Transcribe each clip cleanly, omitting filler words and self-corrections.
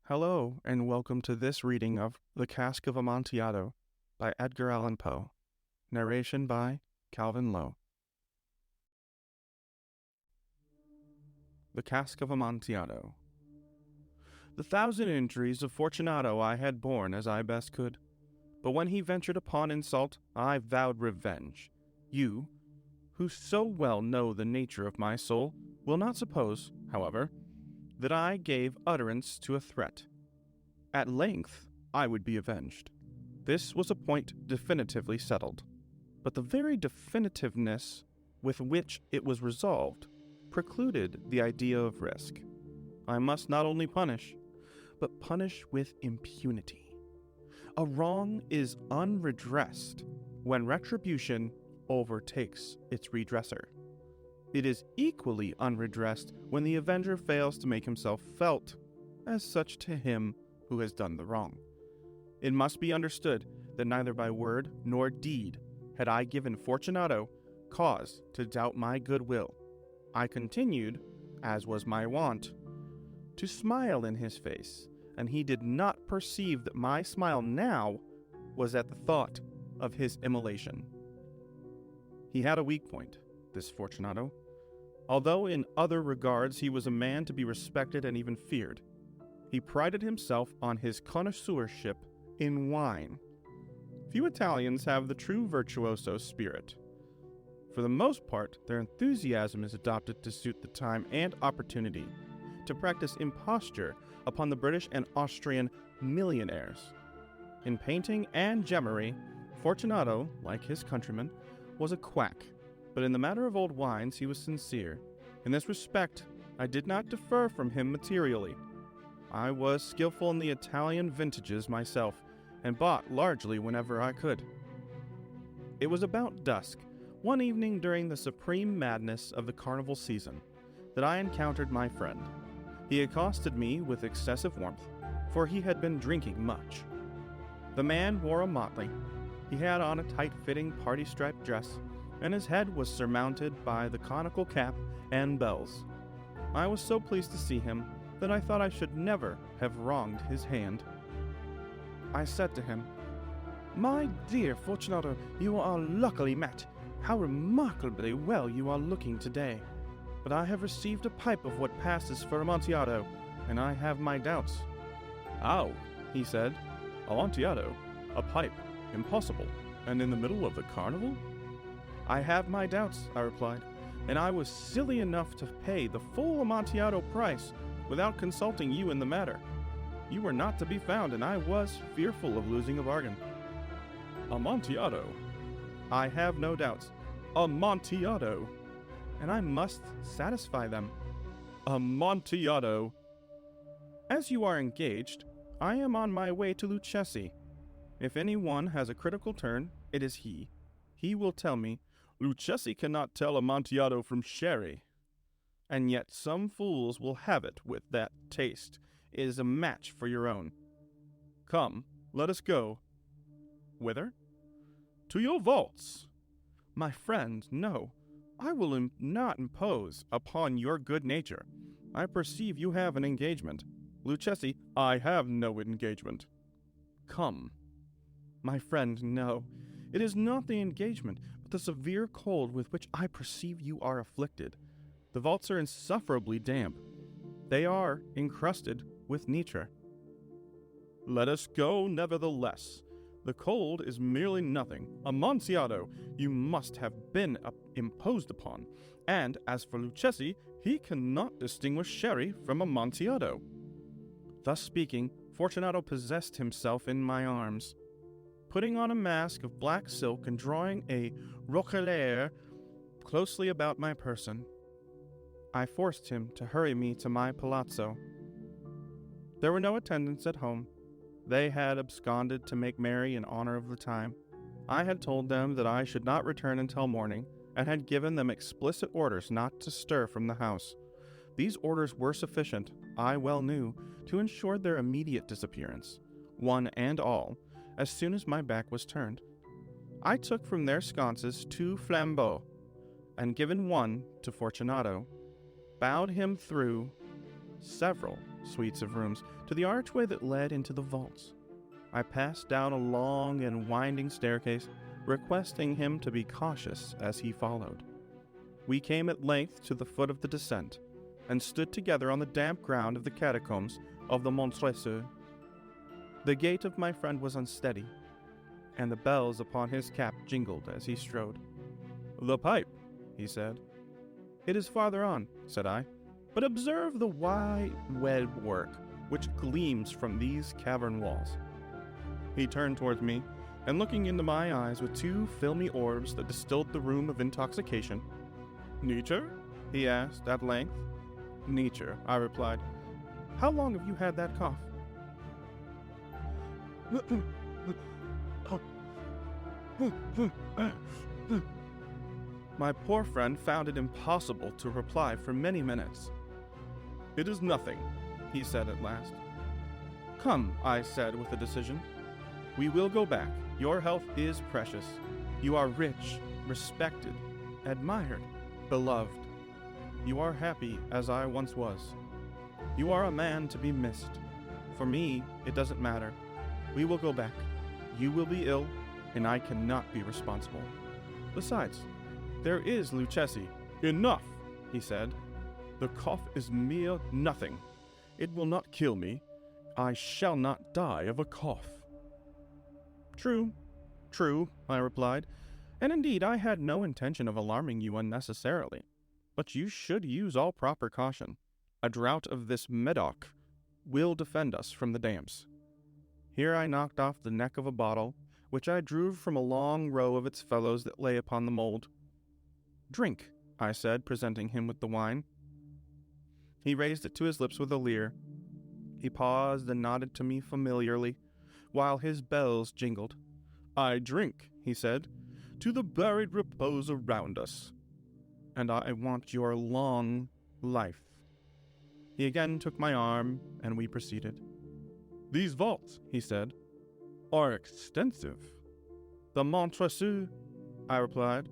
Hello, and welcome to this reading of The Cask of Amontillado by Edgar Allan Poe. Narration by Calvin Lowe. The Cask of Amontillado. The 1,000 injuries of Fortunato I had borne as I best could, but when he ventured upon insult, I vowed revenge. You, who so well know the nature of my soul, will not suppose, however, that I gave utterance to a threat. At length, I would be avenged. This was a point definitively settled, but the very definitiveness with which it was resolved precluded the idea of risk. I must not only punish, but punish with impunity. A wrong is unredressed when retribution overtakes its redresser. It is equally unredressed when the avenger fails to make himself felt as such to him who has done the wrong. It must be understood that neither by word nor deed had I given Fortunato cause to doubt my goodwill. I continued, as was my wont, to smile in his face, and he did not perceive that my smile now was at the thought of his immolation. He had a weak point, this Fortunato. Although in other regards he was a man to be respected and even feared, he prided himself on his connoisseurship in wine. Few Italians have the true virtuoso spirit. For the most part, their enthusiasm is adopted to suit the time and opportunity, to practice imposture upon the British and Austrian millionaires. In painting and gemmery, Fortunato, like his countrymen, was a quack, but in the matter of old wines he was sincere. In this respect, I did not differ from him materially. I was skillful in the Italian vintages myself, and bought largely whenever I could. It was about dusk, one evening during the supreme madness of the carnival season, that I encountered my friend. He accosted me with excessive warmth, for he had been drinking much. The man wore a motley. He had on a tight-fitting party-striped dress, and his head was surmounted by the conical cap and bells. I was so pleased to see him that I thought I should never have wronged his hand. I said to him, "My dear Fortunato, you are luckily met. How remarkably well you are looking today. But I have received a pipe of what passes for Amontillado, and I have my doubts." "How?" he said. "Amontillado? A pipe? Impossible. And in the middle of the carnival?" "I have my doubts," I replied, "and I was silly enough to pay the full Amontillado price without consulting you in the matter. You were not to be found, and I was fearful of losing a bargain." "Amontillado?" "I have no doubts." "Amontillado?" "And I must satisfy them." "Amontillado?" "As you are engaged, I am on my way to Lucchesi. If any one has a critical turn, it is he. He will tell me, 'Lucchesi cannot tell Amontillado from sherry.' And yet some fools will have it with that taste is a match for your own. Come, let us go." "Whither?" "To your vaults." "My friend, no. I will not impose upon your good nature. I perceive you have an engagement. Lucchesi, I have no engagement." "Come." "My friend, no. It is not the engagement, but the severe cold with which I perceive you are afflicted. The vaults are insufferably damp. They are encrusted with nitre." "Let us go, nevertheless. The cold is merely nothing. Amontillado, you must have been imposed upon. And as for Lucchesi, he cannot distinguish sherry from Amontillado." Thus speaking, Fortunato possessed himself in my arms. Putting on a mask of black silk and drawing a roquelaire closely about my person, I forced him to hurry me to my palazzo. There were no attendants at home. They had absconded to make merry in honor of the time. I had told them that I should not return until morning, and had given them explicit orders not to stir from the house. These orders were sufficient, I well knew, to ensure their immediate disappearance, one and all, as soon as my back was turned. I took from their sconces 2 flambeaux, and giving one to Fortunato, bowed him through several suites of rooms to the archway that led into the vaults. I passed down a long and winding staircase, requesting him to be cautious as he followed. We came at length to the foot of the descent, and stood together on the damp ground of the catacombs of the Montresor. The gait of my friend was unsteady, and the bells upon his cap jingled as he strode. "The pipe," he said. "It is farther on," said I, "but observe the wide web work which gleams from these cavern walls." He turned towards me, and looking into my eyes with two filmy orbs that distilled the rheum of intoxication. "Nietzsche?" he asked at length. "Nietzsche," I replied. "How long have you had that cough?" My poor friend found it impossible to reply for many minutes. "It is nothing," he said at last. "Come," I said with a decision. "We will go back. Your health is precious. You are rich, respected, admired, beloved. You are happy as I once was. You are a man to be missed. For me, it doesn't matter. We will go back. You will be ill, and I cannot be responsible. Besides, there is Lucchesi." "Enough," he said. "The cough is mere nothing. It will not kill me. I shall not die of a cough." True, I replied, and indeed I had no intention of alarming you unnecessarily. But you should use all proper caution. A draught of this Medoc will defend us from the damps. Here I knocked off the neck of a bottle, which I drew from a long row of its fellows that lay upon the mold. "Drink," I said, presenting him with the wine. He raised it to his lips with a leer. He paused and nodded to me familiarly, while his bells jingled. "I drink," he said, "to the buried repose around us. And I want your long life." He again took my arm, and we proceeded. "These vaults," he said, "are extensive." "The Montresor," I replied,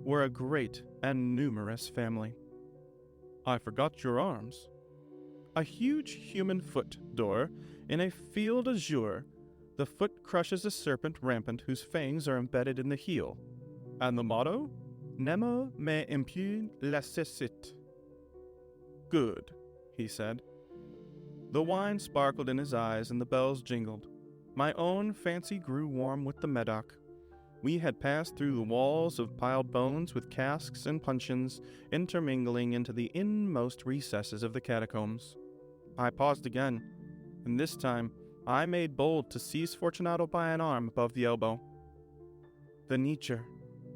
"were a great and numerous family." "I forgot your arms." "A huge human foot door in a field azure. The foot crushes a serpent rampant whose fangs are embedded in the heel." "And the motto?" "Nemo me impune lacessit." "Good," he said. The wine sparkled in his eyes and the bells jingled. My own fancy grew warm with the Medoc. We had passed through the walls of piled bones with casks and puncheons intermingling into the inmost recesses of the catacombs. I paused again, and this time I made bold to seize Fortunato by an arm above the elbow. "The Nietzsche,"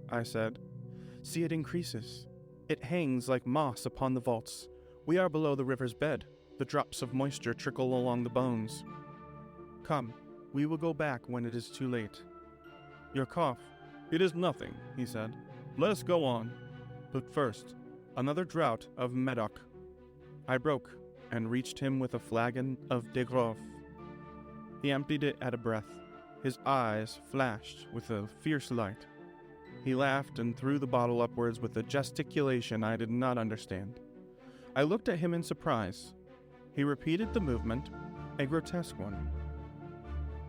I said. "See, it increases. It hangs like moss upon the vaults. We are below the river's bed. The drops of moisture trickle along the bones. Come, we will go back when it is too late." "Your cough." "It is nothing," he said. "Let us go on. But first, another draught of Medoc." I broke and reached him with a flagon of de Groff. He emptied it at a breath. His eyes flashed with a fierce light. He laughed and threw the bottle upwards with a gesticulation I did not understand. I looked at him in surprise. He repeated the movement, a grotesque one.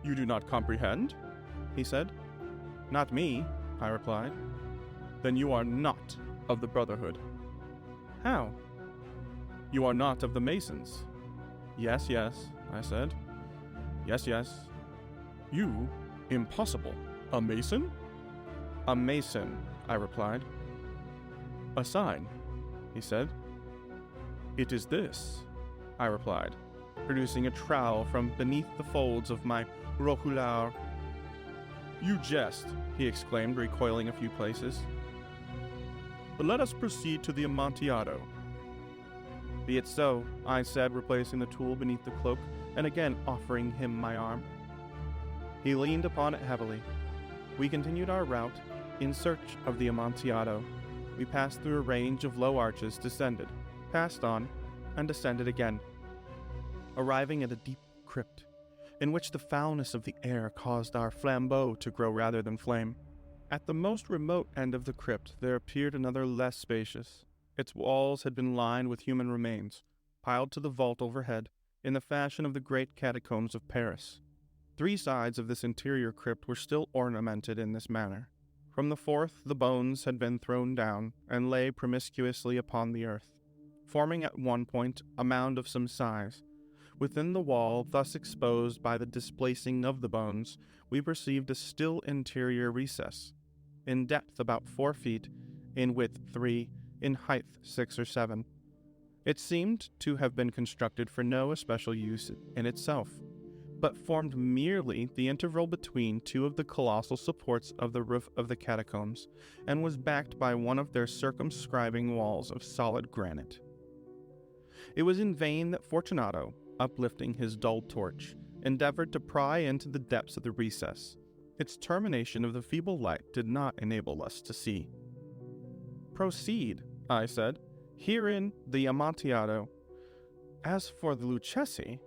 "You do not comprehend?" he said. "Not me," I replied. "Then you are not of the Brotherhood." "How?" "You are not of the Masons." Yes, I said. Yes. "You? Impossible. A Mason?" "A Mason," I replied. "A sign," he said. "It is this," I replied, producing a trowel from beneath the folds of my roquelaire. "You jest," he exclaimed, recoiling a few paces. "But let us proceed to the Amontillado." "Be it so," I said, replacing the tool beneath the cloak and again offering him my arm. He leaned upon it heavily. We continued our route in search of the Amontillado. We passed through a range of low arches, descended, passed on, and descended again, arriving at a deep crypt, in which the foulness of the air caused our flambeau to grow rather than flame. At the most remote end of the crypt there appeared another less spacious. Its walls had been lined with human remains, piled to the vault overhead, in the fashion of the great catacombs of Paris. 3 sides of this interior crypt were still ornamented in this manner. From the 4th, the bones had been thrown down and lay promiscuously upon the earth, forming at one point a mound of some size. Within the wall, thus exposed by the displacing of the bones, we perceived a still interior recess, in depth about 4 feet, in width 3, in height 6 or 7. It seemed to have been constructed for no especial use in itself, but formed merely the interval between 2 of the colossal supports of the roof of the catacombs, and was backed by one of their circumscribing walls of solid granite. It was in vain that Fortunato, uplifting his dull torch, endeavored to pry into the depths of the recess. Its termination of the feeble light did not enable us to see. "Proceed," I said. "Herein the Amontillado. As for the Lucchesi—"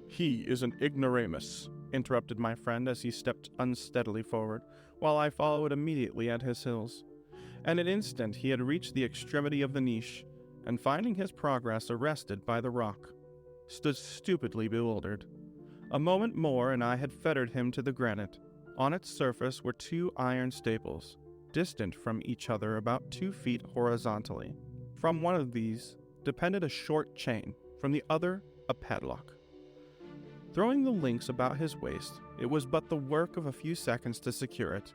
"He is an ignoramus," interrupted my friend as he stepped unsteadily forward, while I followed immediately at his heels. In an instant he had reached the extremity of the niche, and finding his progress arrested by the rock, stood stupidly bewildered. A moment more and I had fettered him to the granite. On its surface were 2 iron staples, distant from each other about 2 feet horizontally. From one of these depended a short chain, from the other a padlock. Throwing the links about his waist, it was but the work of a few seconds to secure it.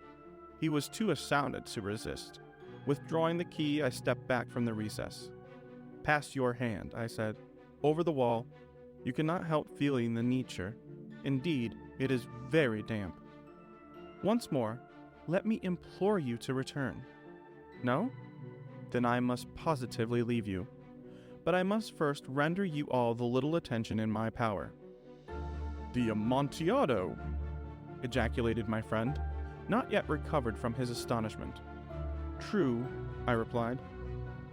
He was too astounded to resist. Withdrawing the key, I stepped back from the recess. "Pass your hand," I said, "over the wall. You cannot help feeling the nitre. Indeed, it is very damp. Once more, let me implore you to return. No? Then I must positively leave you. But I must first render you all the little attention in my power." "The Amontillado!" ejaculated my friend, not yet recovered from his astonishment. "True," I replied.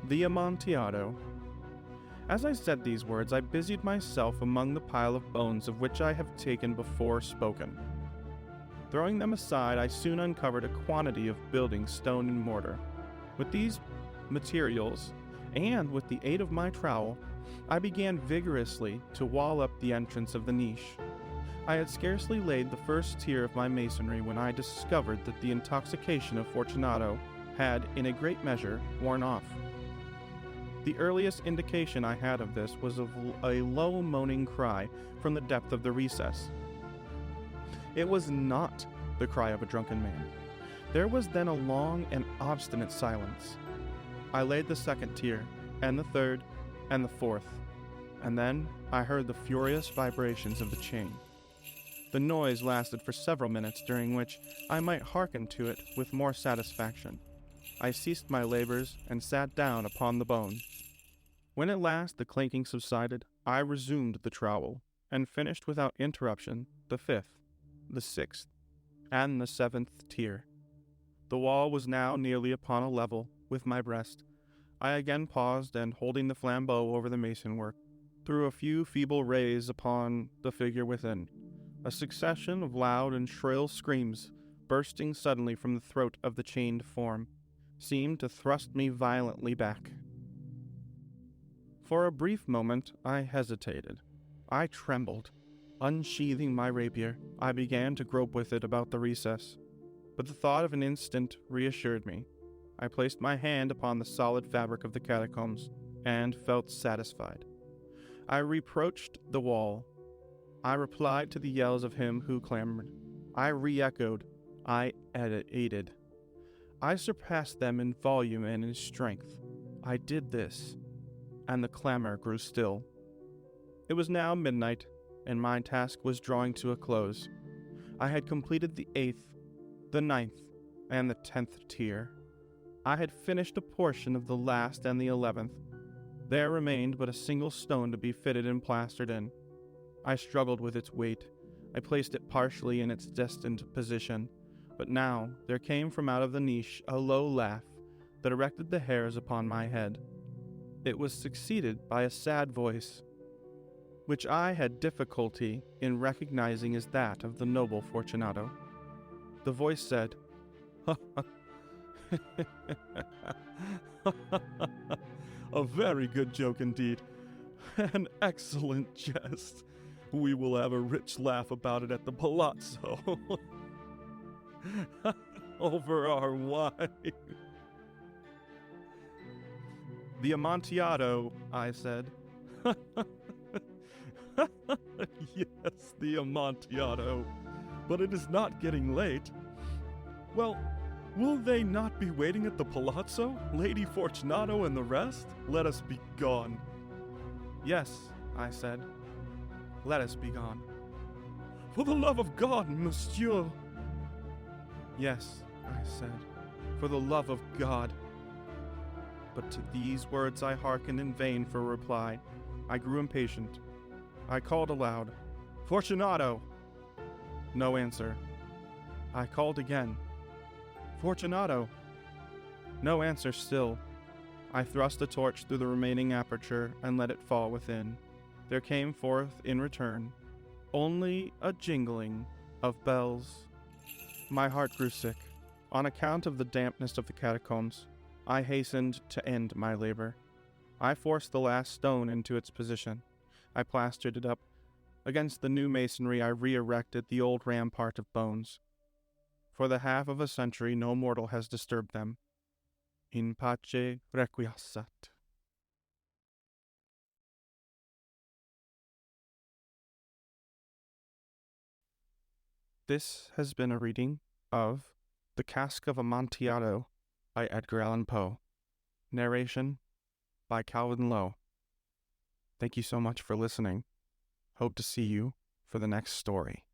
"The Amontillado." As I said these words, I busied myself among the pile of bones of which I have taken before spoken. Throwing them aside, I soon uncovered a quantity of building stone and mortar. With these materials, and with the aid of my trowel, I began vigorously to wall up the entrance of the niche. I had scarcely laid the first tier of my masonry when I discovered that the intoxication of Fortunato had, in a great measure, worn off. The earliest indication I had of this was of a low moaning cry from the depth of the recess. It was not the cry of a drunken man. There was then a long and obstinate silence. I laid the 2nd tier, and the 3rd, and the 4th, and then I heard the furious vibrations of the chain. The noise lasted for several minutes, during which I might hearken to it with more satisfaction. I ceased my labors and sat down upon the bone. When at last the clanking subsided, I resumed the trowel, and finished without interruption the 5th, the 6th, and the 7th tier. The wall was now nearly upon a level with my breast. I again paused, and holding the flambeau over the mason work, threw a few feeble rays upon the figure within. A succession of loud and shrill screams, bursting suddenly from the throat of the chained form, seemed to thrust me violently back. For a brief moment I hesitated. I trembled. Unsheathing my rapier, I began to grope with it about the recess. But the thought of an instant reassured me. I placed my hand upon the solid fabric of the catacombs, and felt satisfied. I reproached the wall. I replied to the yells of him who clamored. I re-echoed. I aided. I surpassed them in volume and in strength. I did this, and the clamor grew still. It was now midnight, and my task was drawing to a close. I had completed the 8th, the 9th, and the 10th tier. I had finished a portion of the last and the 11th. There remained but a single stone to be fitted and plastered in. I struggled with its weight. I placed it partially in its destined position. But now there came from out of the niche a low laugh that erected the hairs upon my head. It was succeeded by a sad voice, which I had difficulty in recognizing as that of the noble Fortunato. The voice said, "A very good joke indeed. An excellent jest. We will have a rich laugh about it at the palazzo. Over our wine. The Amontillado, I said. Yes, the Amontillado. But it is not getting late. Well, will they not be waiting at the palazzo? Lady Fortunato and the rest? Let us be gone. Yes, I said. Let us be gone. For the love of God, monsieur. Yes, I said. For the love of God. But to these words I hearkened in vain for a reply. I grew impatient. I called aloud, Fortunato! No answer. I called again, Fortunato! No answer still. I thrust a torch through the remaining aperture and let it fall within. There came forth in return only a jingling of bells. My heart grew sick. On account of the dampness of the catacombs, I hastened to end my labor. I forced the last stone into its position. I plastered it up. Against the new masonry I re-erected the old rampart of bones. For the half of a century no mortal has disturbed them. In pace requiescat. This has been a reading of The Cask of Amontillado by Edgar Allan Poe. Narration by Calvin Lowe. Thank you so much for listening. Hope to see you for the next story.